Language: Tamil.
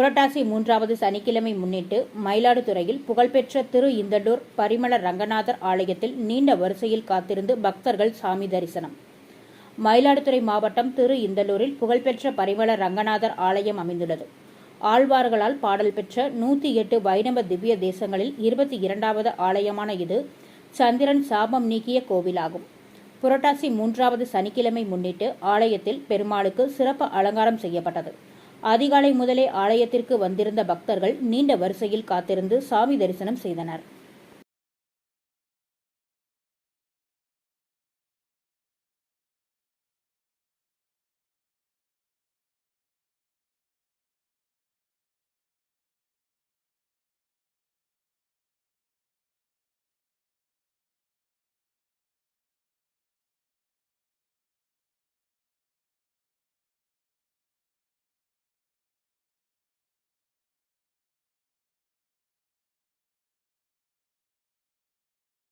புரட்டாசி 3வது சனிக்கிழமை முன்னிட்டு மயிலாடுதுறையில் புகழ்பெற்ற திரு இந்தண்டூர் பரிமள ரங்கநாதர் ஆலயத்தில் நீண்ட வரிசையில் காத்திருந்து பக்தர்கள் சாமி தரிசனம். மயிலாடுதுறை மாவட்டம் திரு இந்தலூரில் புகழ்பெற்ற பரிமள ரங்கநாதர் ஆலயம் அமைந்துள்ளது. ஆழ்வார்களால் பாடல் பெற்ற 108 வைணவ திவ்ய தேசங்களில் 22வது ஆலயமான இது சந்திரன் சாபம் நீக்கிய கோவிலாகும். புரட்டாசி 3வது சனிக்கிழமை முன்னிட்டு ஆலயத்தில் பெருமாளுக்கு சிறப்பு அலங்காரம் செய்யப்பட்டது. அதிகாலை முதலே ஆலயத்திற்கு வந்திருந்த பக்தர்கள் நீண்ட வரிசையில் காத்திருந்து சாமி தரிசனம் செய்தனர்.